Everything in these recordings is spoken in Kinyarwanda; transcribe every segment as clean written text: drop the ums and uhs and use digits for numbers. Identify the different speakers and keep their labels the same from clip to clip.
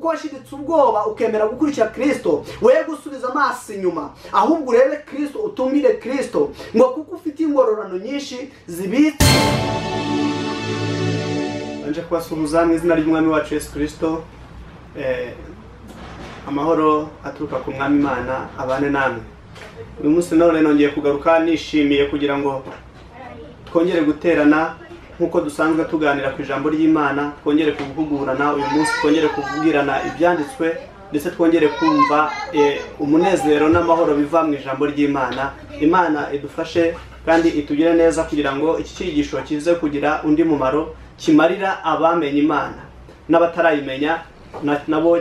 Speaker 1: kuko washiditse ubwoba ukemera gukurikira Kristo, we gusubiza amaso inyuma, ahubwo urebe Kristo, utumire Kristo, ngo kuko ufite ingororano nyinshi zibitse. Anje kubasuhuza mu izina ry'Umwami wacu Yesu Kristo. Amahoro aturuka ku Mwami Imana abane namwe. Uyu munsi none nongeye kugaruka nishimiye kugira ngo twongere guterana nkuko dusanzwe tuganira ku ijambo ry'Imana, twongere kuvugurana uyu munsi, twongere kuvugirana ibyanditswe, ndetse twongere kumva umunezero n'amahoro biva mu ijambo ry'Imana. Imana idufashe kandi itugire neza kugira ngo iki cyigisho kize kugira undi mumaro, kimarira abamenye Imana n'abatarayimenya, nabo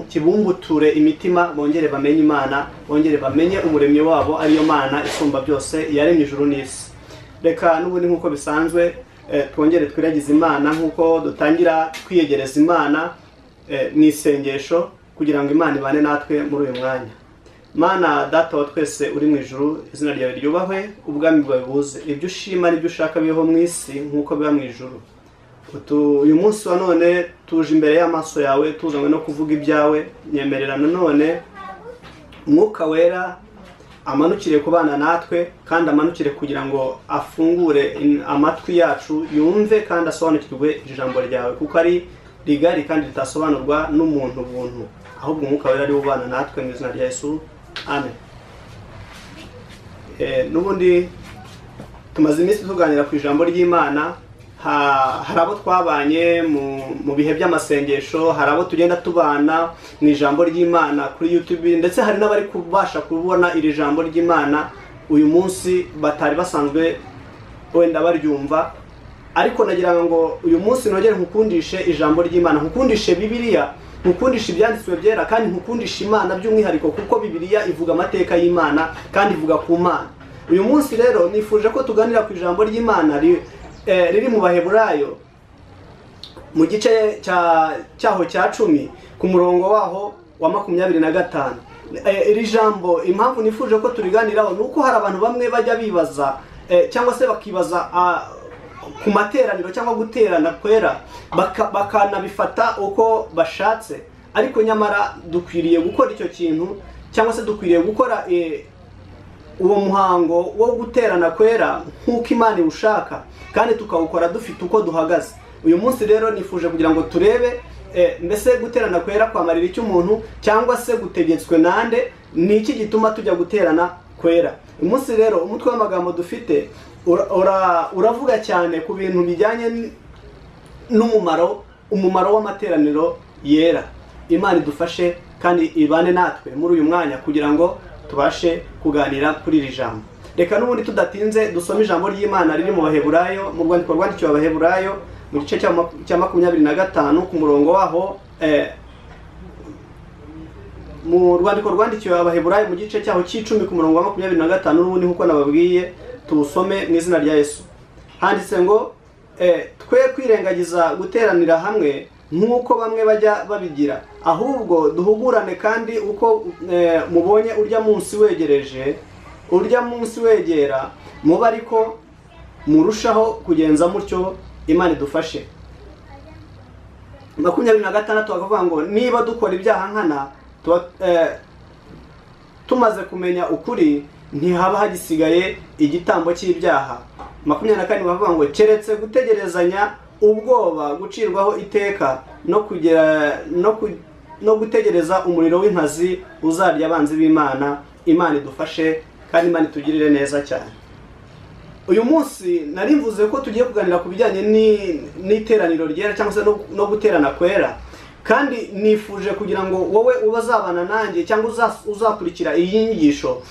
Speaker 1: kibumbuture imitima, bongere bamenye Imana, bongere bamenye umuremyi wabo ariyo Mana isumba byose yaremye ijuru n'isi. Reka n'ubundi nkuko bisanzwe twongere twiragize Imana nkuko dutangira kwiyegereza Imana mu isengesho kugira ngo Imana ibane natwe muri uyu mwanya. Mana Data wa twese uri mu ijuru, izina ryawe ryubahwe, ubwami bwawe buze, ibyo ushima n'ibyo ushaka biho mu isi nkuko biba mu ijuru. Uyu munsi wa none tuje imbere y'amaso yawe tuzanywe no kuvuga ibyawe. Nyemerera none Mwuka Wera amanukire kubana natwe, kandi amanukire kugira ngo afungure amatwi yacu yumve kandi asobanukirwe ijambo ryawe, kuko ari rigari kandi ritasobanurwa n'umuntu buntu, ahubwo Umwuka Wera ari ubana natwe mu izina rya Yesu, amen. N'ubundi tumaze iminsi tuganira ku ijambo ry'Imana. Hari abo twabanye mu bihe by'amasengesho, hari abo tugenda tubana mu ijambo ry'Imana kuri YouTube, ndetse hari n'abari kubasha kubona iri jambo ry'Imana uyu munsi batari basanzwe wenda baryumva. Ariko nagira ngo uyu munsi nongere nkukundishe ijambo ry'Imana, nkukundishe Bibiliya, nkukundishe ibyanditswe byera, kandi nkukundishe Imana by'umwihariko, kuko Bibiliya ivuga amateka y'Imana kandi ivuga ku Mana. Uyu munsi rero nifuje ko tuganira ku ijambo ry'Imana riri mu Baheburayo mu gice cyaho cya 10 ku murongo waho wa 25. Iri jambo impamvu nifuje ko turiganiraho nuko hari abantu bamwe bajya bibaza cyangwa se bakibaza ku materaniro cyangwa guterana kwera, bakanabifata uko bashatse, ariko nyamara dukwiriye gukora icyo kintu, cyangwa se dukwiriye gukora uwo muhango wo guterana kwera nk'uko Imana iwushaka, kandi tukawukora dufite uko duhagaze. Uyu munsi rero nifuje kugira ngo turebe mbese guterana kwera kwamarira icyo umuntu, cyangwa se gutegetswe nande, ni iki gituma tujya guterana kwera. Uyu munsi rero umutwe w'amagambo dufite uravuga cyane ku bintu bijyanye umumaro w'amateraniro yera. Imana idufashe kandi ibane natwe muri uyu mwanya kugira ngo tubashe kuganira kuri iri jambo. Reka n'ubundi tudatinze dusome ijambo ry'Imana riri mu Baheburayo, mu rwandiko rwandikiwe Abaheburayo mu gice cya 25 ku murongo waho, mu rwandiko rwandikiwe Abaheburayo mu gice cyaho c'10 ku murongo wa 25, n'ubundi nkuko nababwiye tuwusome mu izina rya Yesu. Handitse ngo twe kwirengagiza guteranira hamwe nk'uko bamwe bajya babigira, ahubwo duhugurane, kandi uko mubonye urya munsi wegera, muba ariko murushaho kugenza mutyo. Imana idufashe. 26 bakavuga ngo niba dukora ibyaha nkana, tumaze kumenya ukuri, ntihaba hagisigaye igitambo cy'ibyaha. 24 bavuga ngo keretse gutegerezanya ubwoba, gucirwaho iteka, no gutegereza umuriro w'inkazi uzarya abanzi b'Imana. Imana idufashe kandi Imana itugirire neza cyane. Uyu munsi nari mvuze ko tugiye kuganira ku bijyanye n'iteraniro ryera, cyangwa se no guterana kwera, kandi nifuje kugira ngo wowe ubazabana nanjye cyangwa uzakurikira iyi nyigisho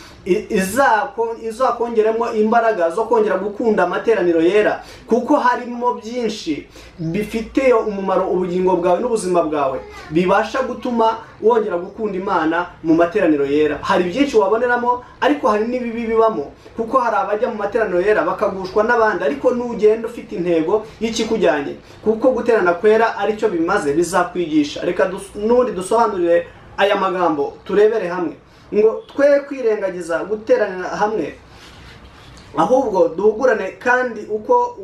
Speaker 1: izakongeremo imbaraga zo kongera gukunda amateraniro yera, kuko harimo byinshi bifite umumaro ubugingo bwawe n'ubuzima bwawe, bibasha gutuma wongera gukunda Imana mu materaniro yera. Hari byinshi waboneramo, ariko hari n'ibibi bibamo, kuko hari abajya mu materaniro yera bakagushwa n'abandi, ariko n'ugenda ufite intego y'ikikujyanye, kuko guterana kwera aricyo bimaze, bizakwigisha. Reka n'ubundi dusobanurire aya magambo turebere hamwe ngo twe kwirengagiza guteranira hamwe, ahubwo duhugurane, kandi uko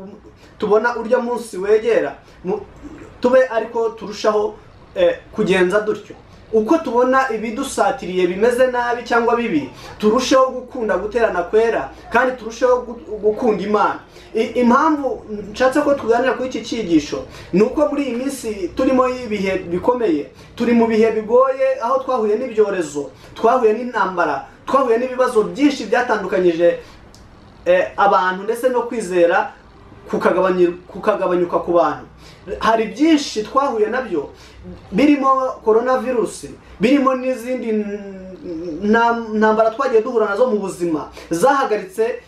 Speaker 1: tubona urya munsi wegera tube ariko turushaho kugenza dutyo. Uko tubona ibidusatiriye bimeze nabi cyangwa bibi, turusheho gukunda guterana kwera kandi turusheho gukunda Imana. Impamvu nshatse ko tuganira kuri iki cyigisho ni uko muri iyi minsi turimo ibihe bikomeye, turi mu bihe bigoye, aho twahuye n'ibyorezo, twahuye n'intambara, twahuye n'ibibazo byinshi byatandukanyije abantu ndetse no kwizera kukagabanyuka ku bantu. Hari byinshi twahuye nabyo, birimo coronavirus, birimo n'izindi ntambara twagiye duhura nazo mu buzima, zahagaritse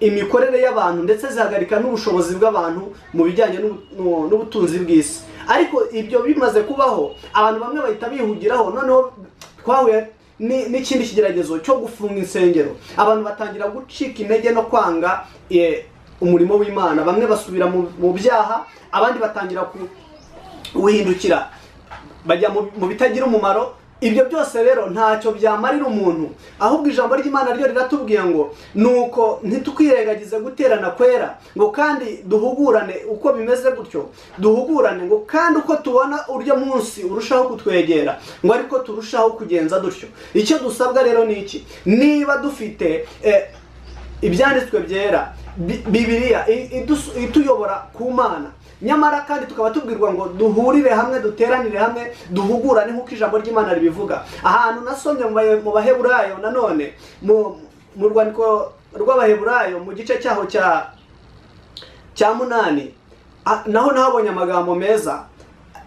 Speaker 1: imikorere y'abantu ndetse zihagarika n'ubushobozi bw'abantu mu bijyanye n'ubutunzi bw'isi. Ariko ibyo bimaze kubaho, abantu bamwe bahita bihugiraho, noneho twahuye n'ikindi kigeragezo cyo gufunga insengero. Abantu batangira gucika intege no kwanga umurimo w'Imana, bamwe basubira mu byaha, abandi batangira guhindukira bajya mu bitagira umumaro. Ibyo byose rero ntacyo byamarira umuntu, ahubwo ijambo ry'Imana ryo riratubwiye ngo nuko ntitukwirengagize guterana kwera, ngo kandi duhugurane. Uko bimeze gutyo duhugurane, ngo kandi uko tubona uryo munsi urushaho kutwegera, ngo ariko turushaho kugenza dutyo. Icyo dusabwa rero ni iki? Niba dufite ibyanditswe byera, Bibiliya ituyobora ku Mana, nyamara kandi tukaba tubwirwa ngo duhurire hamwe, duteranire hamwe, duhugurane nk'uko ijambo ry'Imana ribivuga. Ahantu nasomye mu Baheburayo, nanone mu rwandiko rw'Abaheburayo mu gice cyaho cya 8, naho nahabonye amagambo meza,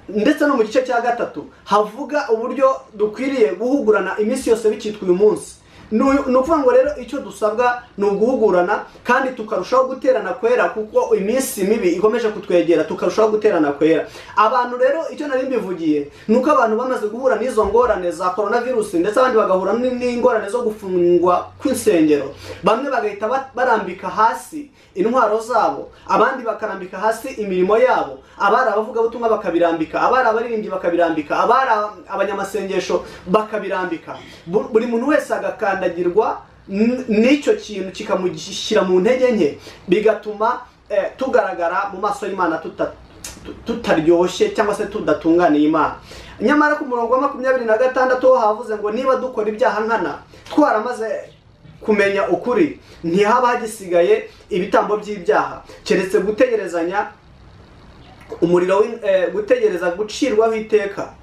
Speaker 1: ndetse no mu gice cya 3 havuga uburyo dukwiriye guhugurana iminsi yose bikitwa uyu munsi. Ni ukuvuga ngo rero icyo dusabwa ni uguhugurana kandi tukarushaho guterana kwera, kuko iminsi mibi ikomeje kutwegera, tukarushaho guterana kwera. Abantu rero icyo nari mbivugiye ni uko abantu bamaze guhura n'izo ngorane za coronavirus, ndetse abandi bagahura n'ingorane zo gufungwa kw'insengero. Bamwe bagahita barambika hasi intwaro zabo, abandi bakarambika hasi imirimo yabo, abari abavugabutumwa bakabirambika, abari abaririmbyi bakabirambika, abari abanyamasengesho bakabirambika. Buri muntu wese agakandagirwa n'icyo kintu kikamushyira mu ntege nke, bigatuma tugaragara mu maso y'Imana tutaryoshye cyangwa se tudatunganiye Imana. Nyamara ku murongo wa 26 havuze ngo niba dukora ibyaha nkana twaramaze kumenya ukuri, ntihaba hagisigaye ibitambo by'ibyaha, keretse gutegerezanya umuriro, gutegereza gucirwaho iteka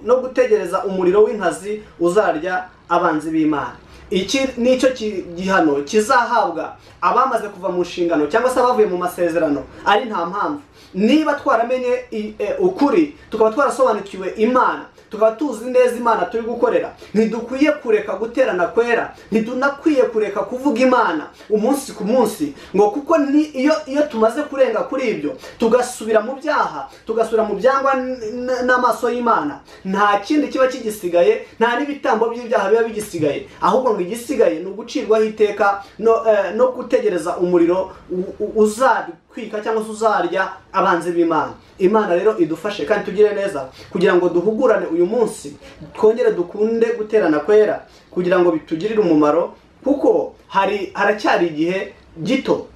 Speaker 1: no gutegereza umuriro w'inkazi uzarya abanzi b'Imana. Iki nicyo gihano kizahabwa abamaze kuva mu nshingano cyangwa se abavuye mu masezerano ari nta mpamvu. Niba twaramenye ukuri, tukaba twarasobanukiwe Imana, tukaba tuzi neza Imana turi gukorera, ntidukwiye kureka guterana kwera, ntidunakwiye kureka kuvuga Imana umunsi ku munsi, ngo kuko iyo tumaze kurenga kuri ibyo tugasubira mu byaha, tugasubira mu byangwa n'amaso y'Imana, nta kindi kiba kigisigaye, nta n'ibitambo by'ibyaha biba bigisigaye, ahubwo ngo igisigaye ni ugucirwaho iteka no gutegereza umuriro uzatwika cyangwa se uzarya abanzi b'Imana. Imana rero idufashe kandi tugire neza kugira ngo duhugurane uyu munsi, twongere dukunde guterana kwera kugira ngo bitugirire umumaro, kuko haracyari igihe gito.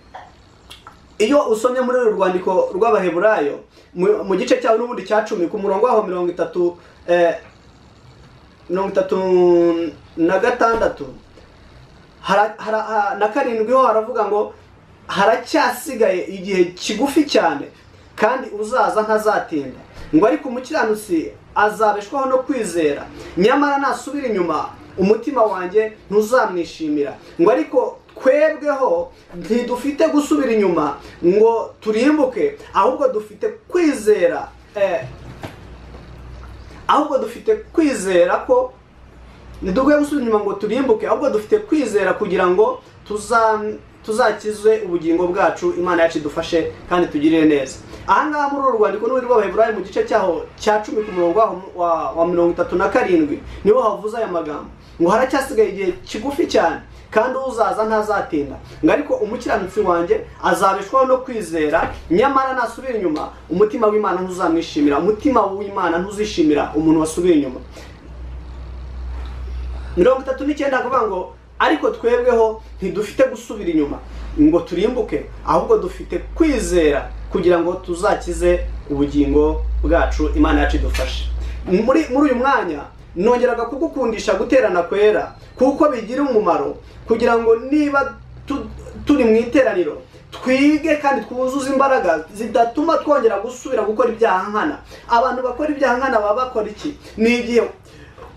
Speaker 1: Iyo usomye muri uru rwandiko rw'Abaheburayo mu gice cyaho n'ubundi cya 10 ku murongo waho 36 na 7 na 7 ho haravuga ngo haracyasigaye igihe kigufi cyane kandi uzaza ntazatinda, ngo ariko umukiranutsi azabeshwaho no kwizera, nyamara nasubira inyuma umutima wanjye ntuzamwishimira. Ngo ariko twebweho ntidufite gusubira inyuma ngo turimbuke, ahubwo dufite kwizera ko ntidukwiye gusubira inyuma ngo turimbuke, ahubwo dufite kwizera kugira ngo tuzakizwe ubugingo bwacu. Imana yacu idufashe kandi tugirire neza. Aha ngaha muri uru rwandiko n'uri rw'Abaheburayo mu gice cyaho cya 10 ku murongo wa 37 niho havuze aya magambo, ngo haracyasigaye igihe kigufi cyane kandi uzaza ntazatinda, ngo ariko umukiranutsi wanjye azabeshwaho no kwizera, nyamara nasubira inyuma umutima w'Imana ntuzamwishimira. Umutima w'Imana ntuzishimira umuntu wasubira inyuma. 39 akavuga ngo ariko twebweho ntidufite gusubira inyuma ngo turimbuke, ahubwo dufite kwizera kugira ngo tuzakize ubugingo bwacu. Imana yacu idufashe. Muri uyu mwanya nongeraga kugukundisha guterana kwera, kuko bigira umumaro kugira ngo niba turi mu iteraniro twige kandi twuzuze imbaraga zidatuma twongera gusubira gukora ibyaha nkana. Abantu bakora ibyaha nkana baba bakora iki? Ni igihe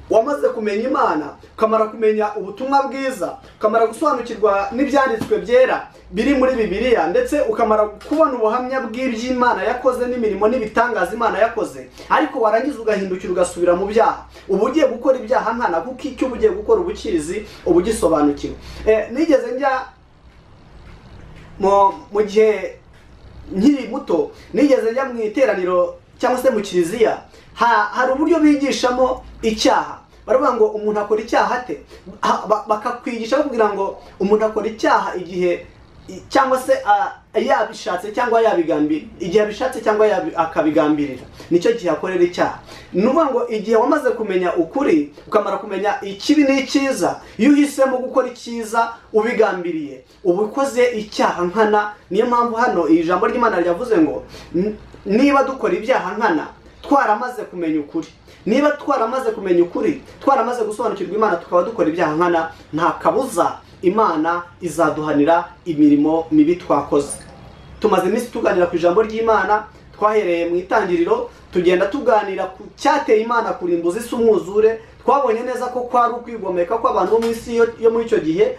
Speaker 1: wamaze kumenya Imana, ukamara kumenya ubutumwa bwiza, ukamara gusobanukirwa n'ibyanditswe byera biri muri Bibiliya, ndetse ukamara kubona ubuhamya bw'iby'Imana yakoze n'imirimo n'ibitangaza Imana yakoze, ariko warangiza ugahindukira ugasubira mu byaha. Uba ugiye gukora ibyaha nkana, kuko icyo uba ugiye gukora ubukizi, uba ugisobanukiwe. Nigeze njya mu gihe nkiri muto, nigeze njya mu iteraniro cyangwa se mu kiliziya, hari uburyo bigishamo icyaha. Baravuga ngo umuntu akora icyaha ate, bakakwigisha kugira ngo umuntu akora icyaha igihe cyangwa se yabishatse cyangwa yabigambiriye, igihe abishatse cyangwa akabigambirira, nicyo gihe akorera icyaha. Ni ukuvuga ngo igihe wamaze kumenya ukuri, ukamara kumenya ikibi n'icyiza, iyo uhisemo gukora icyiza ubigambiriye, uba ukoze icyaha nkana. Niyo mpamvu hano iri jambo ry'Imana ryavuze ngo niba dukora ibyaha nkana twaramaze kumenya ukuri, niba twaramaze kumenya ukuri, twaramaze gusobanukirwa Imana, tukaba dukora ibyaha nkana, nta kabuza Imana izaduhanira imirimo mibi twakoze. Tumaze iminsi tuganira ku ijambo ry'Imana, twahereye mu itangiriro tugenda tuganira ku cyateye Imana kurimbuza isi umwuzure. Twabonye neza ko kwari ukwigomeka kw'abantu bo mu isi yo muri icyo gihe,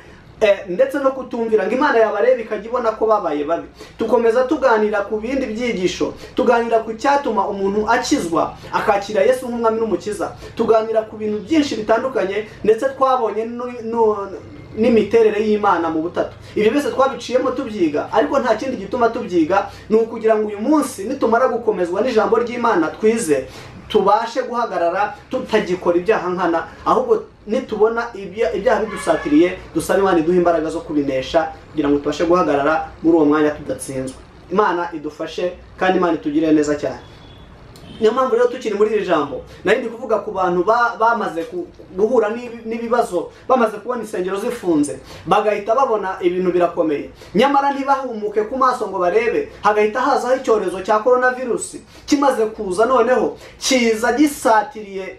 Speaker 1: ndetse no kutumvira ngo Imana yabareba ikajya ibona ko babaye babi. Tukomeza tuganira ku bindi byigisho, tuganira ku cyatuma umuntu akizwa akakira Yesu nk'umwami n'umukiza, tuganira ku bintu byinshi bitandukanye, ndetse twabonye n'imiterere y'Imana mu butatu. Ibi byose twabiciyemo tubyiga, ariko nta kindi gituma tubyiga, ni ukugira ngo uyu munsi nitumara gukomezwa n'ijambo ry'Imana twize, tubashe guhagarara tutagikora ibyaha nkana, ahubwo nitubona ibyaha bidusatiriye dusaba Imana iduha imbaraga zo kubinesha, kugira ngo tubashe guhagarara muri uwo mwanya tudatsinzwe. Imana idufashe kandi Imana itugirire neza cyane. Niyo mpamvu rero tukiri muri iri jambo nari ndi kuvuga ku bantu bamaze guhura n'ibibazo, bamaze kubona insengero zifunze, bagahita babona ibintu birakomeye, nyamara ntibahumuke ku maso ngo barebe, hagahita hazaho icyorezo cya coronavirus. Kimaze kuza noneho kiza gisatiriye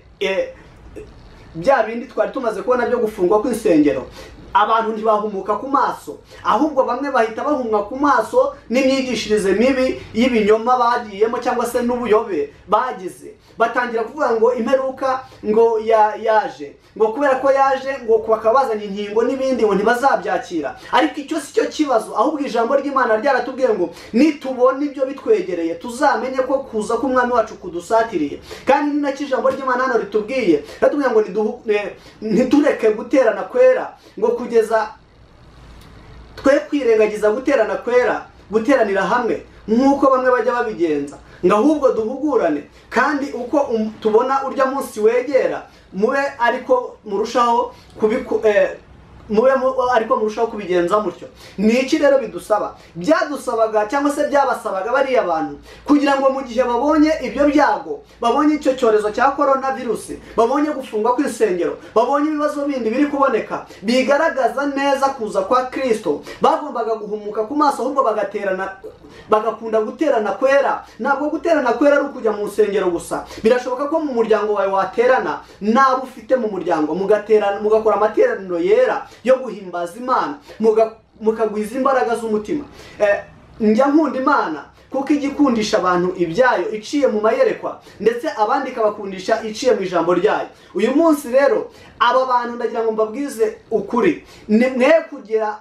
Speaker 1: bya bindi twari tumaze kubona byo gufungwa kw'insengero. Abantu ntibahumuka ku maso, ahubwo bamwe bahita bahumwa ku maso n'imyigishirize mibi y'ibinyoma bagiyemo cyangwa se n'ubuyobe bagize. Batangira kuvuga ngo imperuka ngo yaje, ngo kubera ko yaje ngo bakabazanya inkingo n'ibindi ngo ntibazabyakira. Ariko icyo si cyo kibazo, ahubwo ijambo ry'Imana ryaratubwiye ngo nitubona ibyo bitwegereye tuzamenye ko kuza k'umwami wacu kudusatiriye. Kandi ni nacyo ijambo ry'Imana hano ritubwiye, ratubwiye ngo ntitureke guterana kwera, ngo kugeza twe kwirengagiza guterana kwera, guteranira hamwe nk'uko bamwe bajya babigenza, ngo ahubwo duhugurane. Kandi uko tubona urya munsi wegera, mube ariko murushaho kubigenza mutyo. Ni iki rero bidusaba? Byadusabaga cyangwa se byabasabaga bariya bantu kugira ngo mu gihe babonye ibyo byago, babonye icyo cyorezo cya coronavirus, babonye gufungwa kw'insengero, babonye ibibazo bindi biri kuboneka bigaragaza neza kuza kwa Kristo, bagombaga guhumuka ku maso, ahubwo bagakunda guterana kwera. Ntabwo guterana kwera ari ukujya mu nsengero gusa. Birashoboka ko mu muryango wawe waterana n'abo ufite mu muryango, mugaterana, mugakora amateraniro yera yo guhimbaza Imana, mukagwiza imbaraga z'umutima. Njya nkunda Imana kuko igikundisha abantu ibyayo iciye mu mayerekwa, ndetse abandi ikabakundisha iciye mu ijambo ryayo. Uyu munsi rero aba bantu ndagira ngo mbabwize ukuri, mwe kugera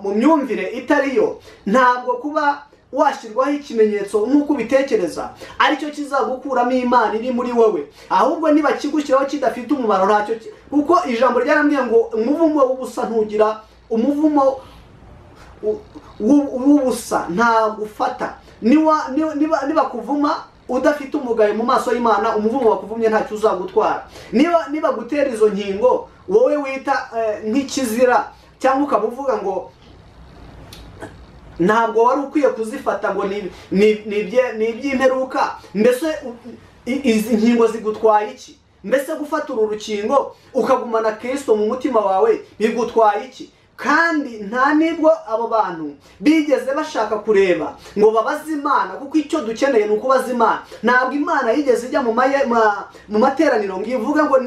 Speaker 1: mu myumvire itariyo. Ntabwo kuba washyirwaho ikimenyetso nk'uko ubitekereza aricyo kizagukuramo Imana iri muri wowe, ahubwo niba kigushyiraho kidafite umumaro ntacyo, kuko ijambo ryarambwiye ngo umuvumo w'ubusa ntugira umuvumo w'ubusa ntagufata. Niba kuvuma udafite umugayo mu maso y'Imana, umuvumo wakuvumye ntacyo uzagutwara. Niba gutera izo nkingo wowe wita nk'ikizira, cyangwa ukaba uvuga ngo ntabwo wari ukwiye kuzifata ngo ni iby'imperuka, mbese izi nkingo zigutwaye iki? mbese gufata uru rukingo ukagumana Kristo mu mutima wawe bigutwaye iki? kandi nta nibwo abo bantu bigeze bashaka kureba ngo babaze Imana, kuko icyo dukeneye ni ukubaza Imana. Ntabwo Imana yigeze ijya mu materaniro ngo ivuge ngo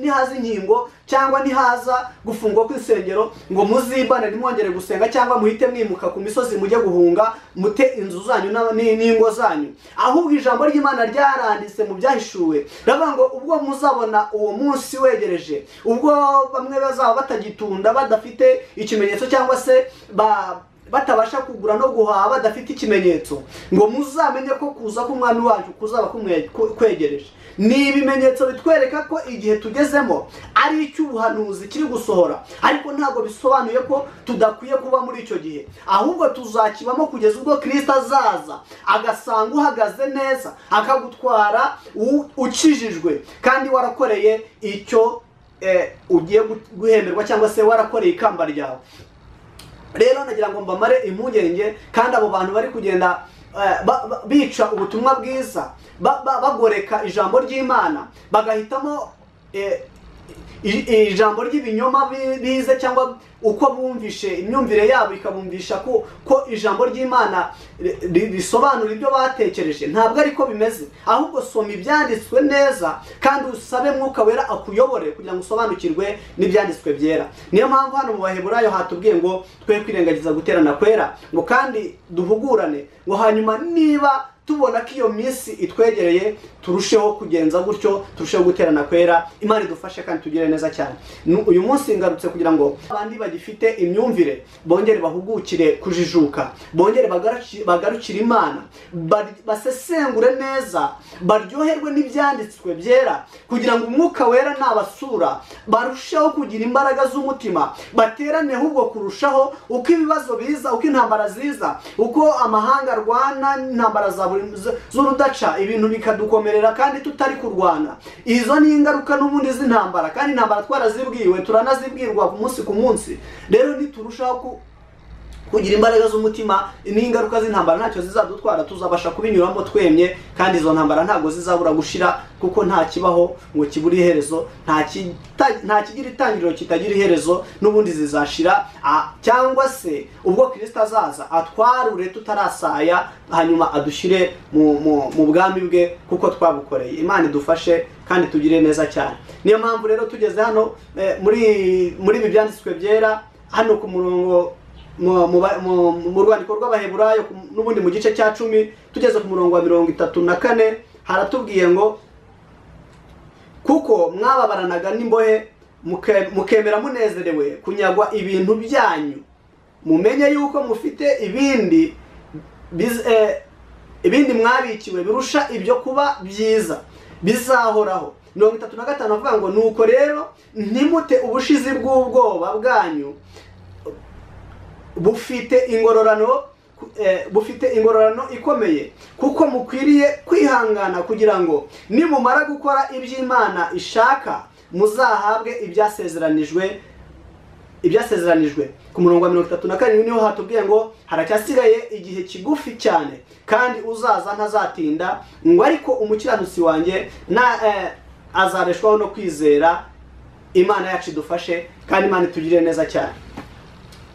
Speaker 1: nihaza inkingo cyangwa nihaza gufungwa kw'isengero ngo muzibane ntimwongere gusenga cyangwa muhite mwimuka ku misozi mujye guhunga mute inzu zanyu n'ingo zanyu. Ahubwo ijambo ry'Imana ryaranditse mu byahishuwe ravuga ngo ubwo muzabona uwo munsi wegereje, ubwo bamwe bazaba batagitunda badafite ikimenyetso cyangwa se batabasha kugura no guhaha badafite ikimenyetso, ngo muzamenye ko kuza k'umwami wacu kuzaba kwegereje. Ni ibimenyetso bitwereka ko igihe tugezemo ari icy'ubuhanuzi kiri gusohora, ariko ntabwo bisobanuye ko tudakwiye kuba muri icyo gihe, ahubwo tuzakibamo kugeza ubwo Kristo azaza agasanga uhagaze neza, akagutwara ukijijwe kandi warakoreye icyo ugiye guhemberwa cyangwa se warakoreye ikamba ryawe. Rero nagira ngo mbamare impungenge, kandi abo bantu bari kugenda bica ubutumwa bwiza, bagoreka ijambo ry'Imana, bagahitamo ijambo ry'ibinyoma bize, cyangwa uko bumvishe imyumvire yabo ikabumvisha ko ijambo ry'Imana risobanura ibyo batekereje. Ntabwo ariko bimeze, ahubwo soma ibyanditswe neza kandi usabe Mwuka Wera akuyobore kugira ngo usobanukirwe n'ibyanditswe byera. Niyo mpamvu hano mu Baheburayo hatubwiye ngo twe kwirengagiza guterana kwera, ngo kandi duhugurane, ngo hanyuma niba tubona ko iyo minsi itwegereye turusheho kugenza gutyo, turusheho guterana kwera. Imana idufashe kandi tugire neza cyane. Uyu munsi ngarutse kugira ngo abandi bagifite imyumvire bongere bahugukire kujijuka, bongere bagarukire Imana, basesengure neza, baryoherwe n'ibyanditswe byera, kugira ngo Umwuka Wera nabasura barusheho kugira imbaraga z'umutima, baterane ahubwo kurushaho uko ibibazo biza, uko intambara ziza, uko amahanga arwana intambara z'urudaca, ibintu bikadukomerera kandi tutari kurwana. Izo ni ingaruka n'ubundi z'intambara, kandi intambara twarazibwiwe turanazibwirwa ku munsi ku munsi. Rero niturushaho kugira imbaraga z'umutima, n'ingaruka z'intambara ntacyo zizadutwara, tuzabasha kubinyuramo twemye, kandi izo ntambara ntabwo zizabura gushira, kuko nta kibaho ngo kibure iherezo, nta kigira itangiriro kitagira iherezo, n'ubundi zizashira. Cyangwa se ubwo Kristo azaza atwarure tutarasaya, hanyuma adushyire mu bwami bwe kuko twabukoreye. Imana idufashe kandi tugire neza cyane. Niyo mpamvu rero tugeze hano muri ibi byanditswe byera, hano ku murongo mu rwandiko rw'Abaheburayo n'ubundi mu gice cya 10 tugeze ku murongo wa 34 haratubwiye ngo kuko mwababaranaga n'imbohe mukemera munezerewe kunyagwa ibintu byanyu, mumenye yuko mufite ibindi mwabikiwe birusha ibyo kuba byiza bizahoraho. 35 avuga ngo nuko rero ntimute ubushizi bw'ubwoba bwanyu bufite ingororano ikomeye, kuko mukwiriye kwihangana kugira ngo nimumara gukora iby'Imana ishaka muzahabwe ibyasezeranijwe. Ku murongo wa 37 niho hatubwiye ngo haracyasigaye igihe kigufi cyane, kandi uzaza ntazatinda, ngo ariko umukiranutsi wanjye azareshwaho no kwizera. Imana yacu idufashe kandi Imana itugirire neza cyane.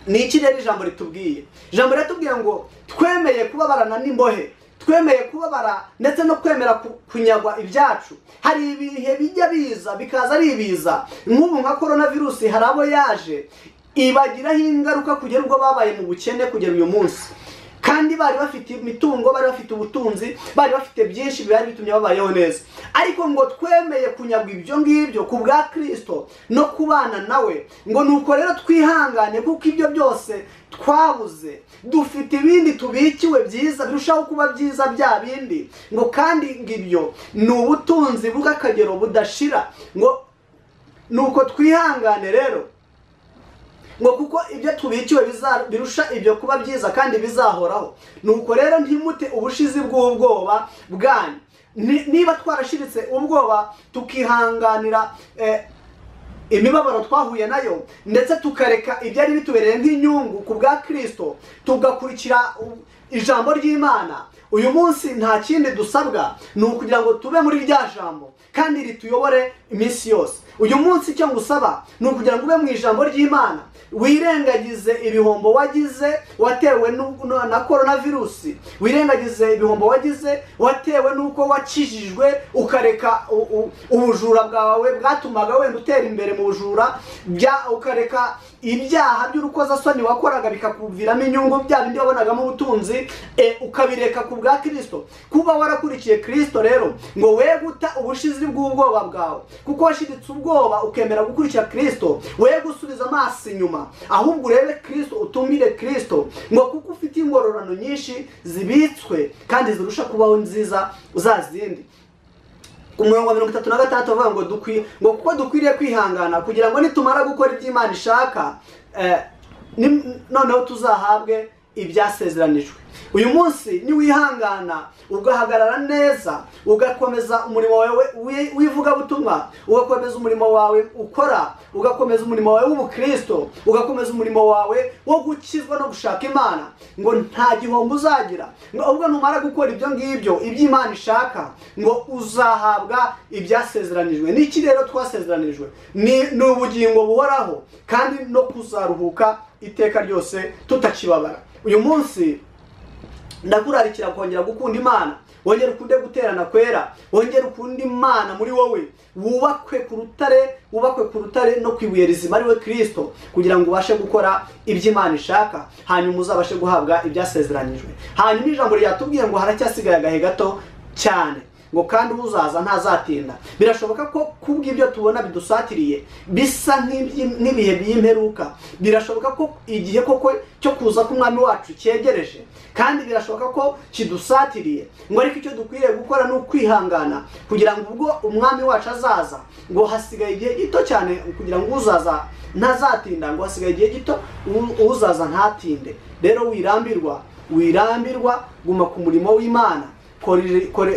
Speaker 1: Ni iki rero ijambo ritubwiye? Ijambo riratubwiye ngo twemeye kubabarana n'imbohe, twemeye kubabara ndetse no kwemera kunyagwa ibyacu. Hari ibihe bijya biza bikaza ari ibiza, nk'ubu nka coronavirus, hari abo yaje ibagiraho ingaruka kugera ubwo babaye mu bukene kugera uyu munsi, kandi bari bafite imitungo, bari bafite ubutunzi, bari bafite byinshi byari bitumye babayeho neza. Ariko ngo twemeye kunyagwa ibyo ngibyo ku bwa Kristo no kubana nawe, ngo nuko rero twihangane, kuko ibyo byose twabuze dufite ibindi tubikiwe byiza birushaho kuba byiza bya bindi, ngo kandi ngibyo ni ubutunzi bw'akagero budashira. ngo nuko twihangane rero, ngo kuko ibyo tubikiwe birusha ibyo kuba byiza kandi bizahoraho. Nuko rero ntimute ubushizi bw'ubwoba bwanyu. Niba twarashiritse ubwoba tukihanganira imibabaro twahuye nayo, ndetse tukareka ibyari bitubereye nk'inyungu ku bwa Kristo, tugakurikira ijambo ry'Imana, uyu munsi nta kindi dusabwa ni ukugira ngo tube muri rya jambo kandi rituyobore iminsi yose. uyu munsi icyo ngusaba ni ukugira ngo ube mu ijambo ry'Imana, wirengagize ibihombo wagize watewe na coronavirusi, wirengagize ibihombo wagize watewe nuko wakijijwe ukareka ubujura bwawe bwatumaga wenda utera imbere mu bujura, ukareka ibyaha by'urukozasoni wakoraga bikakuviramo inyungu, bya bindi wabonagamo ubutunzi, ukabireka ku bwa Kristo. Kuba warakurikiye Kristo rero ngo we guta ubushizi bw'ubwoba bwawe, kuko washiditse ubwoba ukemera gukurikira Kristo, we gusubiza amaso inyuma, ahubwo urebe Kristo, utumire Kristo, ngo kuko ufite ingororano nyinshi zibitswe kandi zirusha kubaho nziza za zindi. Ku murongo wa 36 avuga ngo kuko dukwiriye kwihangana kugira ngo nitumara gukora ibyo Imana ishaka noneho tuzahabwe ibyasezeranijwe. uyu munsi niwihangana ugahagarara neza, ugakomeza umurimo wawe w'ivugabutumwa, ugakomeza umurimo wawe ukora, ugakomeza umurimo wawe w'ubukristo, ugakomeza umurimo wawe wo gukizwa no gushaka Imana, ngo nta gihombo uzagira. Ubwo numara gukora ibyo ngibyo iby'Imana ishaka, ngo uzahabwa ibyasezeranijwe. Niki rero twasezeranijwe? Ni ubugingo buhoraho kandi no kuzaruhuka iteka ryose tutakibabara. uyu munsi ndakurarikira kongera gukunda Imana, wongera ukunde guterana kwera, wongera ukunda Imana muri wowe, wubakwe ku rutare no kwibuye rizima ari we Kristo, kugira ngo ubashe gukora ibyo Imana ishaka, hanyuma uzabashe guhabwa ibyasezeranijwe. Hanyuma ijambo ryatubwiye ngo haracyasigaye agahe gato cyane, ngo kandi uzaza ntazatinda. Birashoboka ko kubw'ibyo tubona bidusatiriye bisa nk'ibihe by'imperuka, birashoboka ko igihe koko cyo kuza k'umwami wacu cyegereje, kandi birashoboka ko kidusatiriye, ngo ariko icyo dukwiriye gukora ni ukwihangana kugira ngo ubwo umwami wacu azaza, ngo hasigaye igihe gito cyane kugira ngo uzaza ntazatinda, ngo hasigaye igihe gito uzaza ntatinde. Rero wirambirwa, guma ku murimo w'Imana,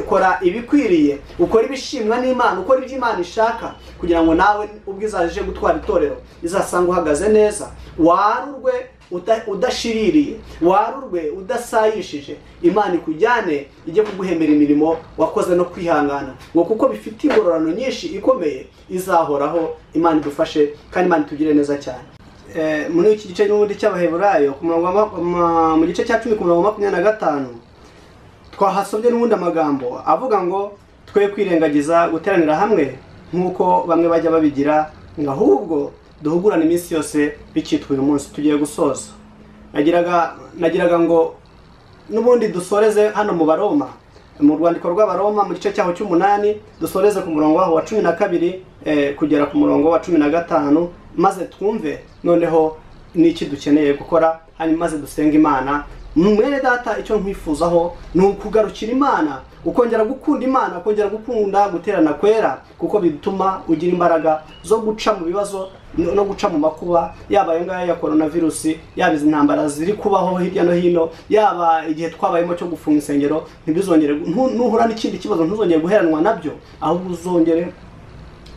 Speaker 1: kora ibikwiriye, ukora ibishimwa n'Imana, ukora ibyo Imana ishaka, kugira ngo nawe ubwo izaje gutwara itorero izasanga uhagaze neza, warurwe udashiririye, warurwe udasayishije. Imana ikujyane ijye kuguhemera imirimo wakoze no kwihangana, ngo kuko bifite ingororano nyinshi ikomeye izahoraho. Imana idufashe kandi Imana itugire neza cyane. Muri iki gice n'ubundi cy'Abaheburayo mu gice cya 10 ku murongo wa 25 twahasomye n'ubundi amagambo avuga ngo twe kwirengagiza guteranira hamwe nk'uko bamwe bajya babigira, ngo ahubwo duhugurane iminsi yose bikitwa uyu munsi. Tugiye gusoza, nagiraga ngo n'ubundi dusoreze hano mu Baroma, mu rwandiko rw'Abaroma mu gice cyaho cy'8 dusoreze ku murongo wa 12 kugera ku murongo wa 15, maze twumve noneho n'iki dukeneye gukora, hanyuma maze dusenga Imana. Mwene data, icyo nkwifuzaho ni ukugarukira Imana, ukongera gukunda Imana, ukongera gukunda guterana kwera, kuko bituma ugira imbaraga zo guca mu bibazo no guca mu makuba, yaba ayo ngaya ya coronavirus, yaba izi ntambara ziri kubaho hirya no hino, yaba igihe twabayemo cyo gufunga insengero. Ntibizongere, nuhura n'ikindi kibazo ntuzongere guheranwa nabyo, ahubwo uzongere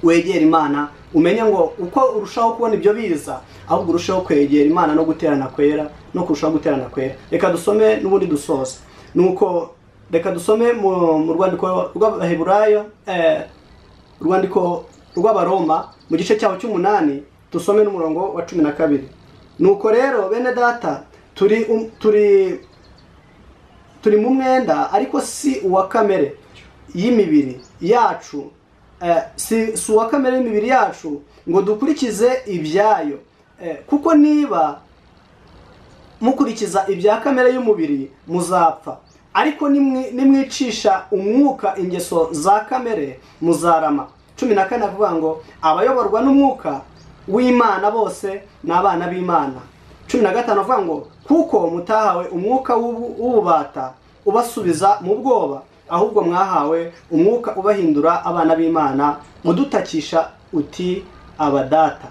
Speaker 1: wegera Imana, umenye ngo uko urushaho kubona ibyo biza, ahubwo urushaho kwegera Imana no guterana kwera, no kurushaho guterana kwera. Reka dusome n'ubundi dusoza. Nuko reka dusome mu rwandiko rw'Abaheburayo, rwandiko rw'Abaroma mu gice cyaho cy'8 dusome n'umurongo wa 12. Nuko rero bene data, turi mu mwenda, ariko si uwa kamere y'imibiri yacu, si uwa kamere y'imibiri yacu ngo dukurikize ibyayo, kuko niba mukurikiza ibya kamere y'umubiri muzapfa, ariko nimwicisha umwuka ingeso za kamere muzarama. 14 avuga ngo abayoborwa n'umwuka w'Imana bose ni abana b'Imana. 15 avuga ngo kuko mutahawe umwuka w'ububata ubasubiza mu bwoba, ahubwo mwahawe umwuka ubahindura abana b'Imana, mudutakisha uti abadata.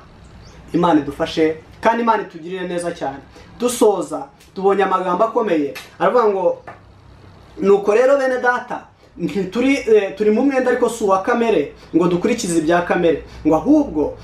Speaker 1: Imana idufashe kandi Imana itugirire neza cyane. Dusoza tubonye amagambo akomeye aravuga ngo nuko rero bene data, turi mu mwenda ariko si uwa kamere ngo dukurikize ibya kamere, ngo ahubwo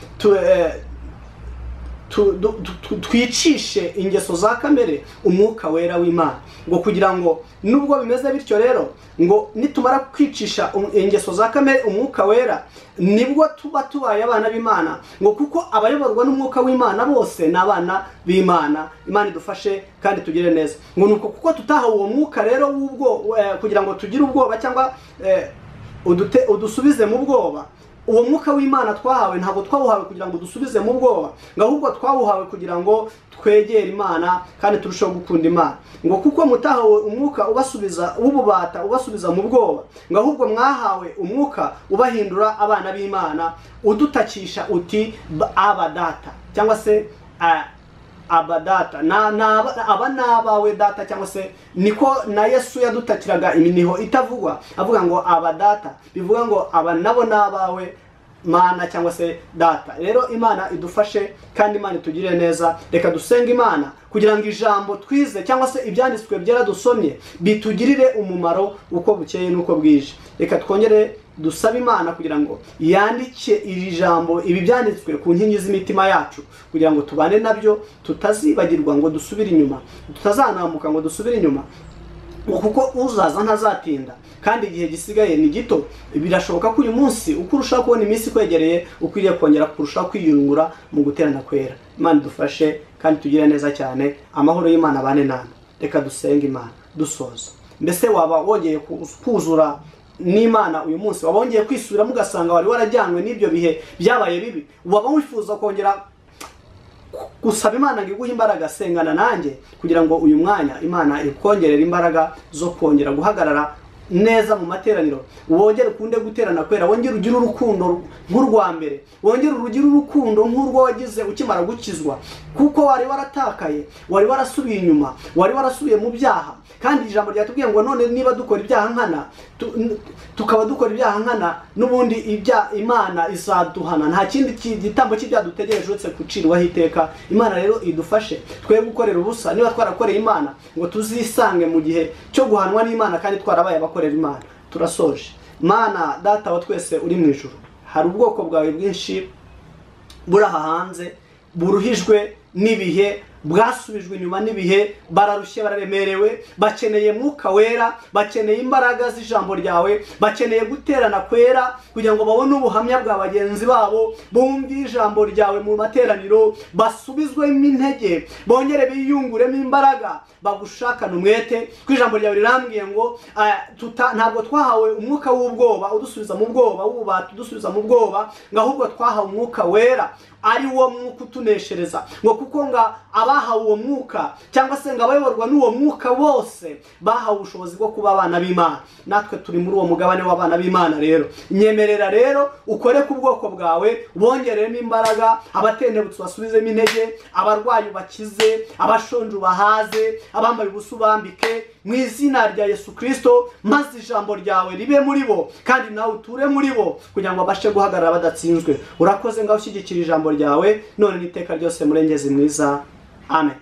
Speaker 1: twicishe ingeso za kamere umwuka wera w'Imana, ngo kugira ngo nubwo bimeze bityo rero ngo nitumara kwicisha ingeso za kamere umwuka wera nibwo tuba tubaye abana b'Imana, ngo kuko abayoborwa n'umwuka w'Imana bose ni abana b'Imana. Imana idufashe kandi tugire neza. Ngo nuko kuko tutahawe uwo mwuka rero w'ubwo kugira ngo tugire ubwoba cyangwa udusubize mu bwoba, uwo mwuka w'Imana twahawe ntabwo twawuhawe kugira ngo dusubize mu bwoba, ngo ahubwo twawuhawe kugira ngo twegere Imana kandi turusheho gukunda Imana. Ngo kuko mutahawe umwuka ubasubiza w'ububata ubasubiza mu bwoba, ngo ahubwo mwahawe umwuka ubahindura abana b'Imana, udutakisha uti aba data, cyangwa se abadata aba nabawe data, cyangwa se niko na Yesu yadutakiraga iminiho itavugwa avuga ngo abadata, bivuga ngo aba nabo nabawe Mana cyangwa se data. Rero Imana idufashe kandi Imana itugire neza. Reka dusenga Imana kugira ngo ijambo twize cyangwa se ibyanditswe byera dusomye bitugirire umumaro uko bukeye n'uko bwije. Reka twongere dusaba Imana kugira ngo yandike iri jambo, ibi byanditswe ku nkingi z'imitima yacu, kugira ngo tubane nabyo tutazibagirwa ngo dusubire inyuma, tutazanamuka ngo dusubire inyuma, kuko uzaza ntazatinda kandi igihe gisigaye ni gito. Birashoboka ko uyu munsi uko urushaho kubona iminsi kwegereye ukwiriye kongera kurushaho kwiyungura mu guterana kwera. Imana idufashe kandi tugire neza cyane. Amahoro y'Imana abane namwe. Reka dusenge Imana dusoza. Mbese waba wongeye kuzura n'Imana uyu munsi? Waba wongeye kwisubiramo ugasanga wari warajyanywe n'ibyo bihe byabaye bibi? Waba wifuza kongera gusaba Imana ngo iguhe imbaraga? Sengana nanjye kugira ngo uyu mwanya Imana ikongerere imbaraga zo kongera guhagarara neza mu materaniro, wongere ukunde guterana kwera, wongere ugire urukundo nk'urwa mbere, wongere ugire urukundo nk'urwo wagize ukimara gukizwa, kuko wari waratakaye, wari warasubiye inyuma, wari warasubiye mu byaha. Kandi ijambo ryatubwiye ngo none niba dukora ibyaha nkana tukaba dukora ibyaha nkana, n'ubundi Imana izaduhana. Nta kindi gitambo cy'ibyaha dutegereje uretse gucirwaho iteka. Imana rero idufashe twe gukorera ubusa niba twarakoreye Imana, ngo tuzisange mu gihe cyo guhanwa n'Imana kandi twarabaye abakorera Imana. Turasoje. Mana data wa twese uri mu ijuru, hari ubwoko bwawe bwinshi buri aha hanze buruhijwe n'ibihe, bwasubijwe inyuma n'ibihe, bararushye, bararemerewe, bakeneye mwuka wera, bakeneye imbaraga z'ijambo ryawe, bakeneye guterana kwera kugira ngo babone ubuhamya bwa bagenzi babo, bumve ijambo ryawe mu materaniro, basubizwemo intege, bongere biyunguremo imbaraga, bagushakane umwete. Ku ijambo ryawe rirambwiye ngo ntabwo twahawe umwuka w'ubwoba udusubiza mu bwoba, w'ububata udusubiza mu bwoba, ngo ahubwo twahawe umwuka wera ari wo mwuka utuneshereza. Ngo kuko nga abahawe uwo mwuka cyangwa se ngo abayoborwa n'uwo mwuka bose bahawe ubushobozi bwo kuba abana b'Imana. Natwe turi muri uwo mugabane w'abana b'Imana. Rero nyemerera rero ukore ku bwoko bwawe, bongeremo imbaraga, abatendebutse basubizemo intege, abarwayi bakize, abashonje bahaze, abambaye ubusa ubambike mu izina rya Yesu Kristo, maze ijambo ryawe ribe muri bo kandi nawe uture muri bo kugira ngo babashe guhagarara badatsinzwe. Urakoze ngaho ushyigikira ijambo ryawe none n'iteka ryose, murengezi mwiza. Amen.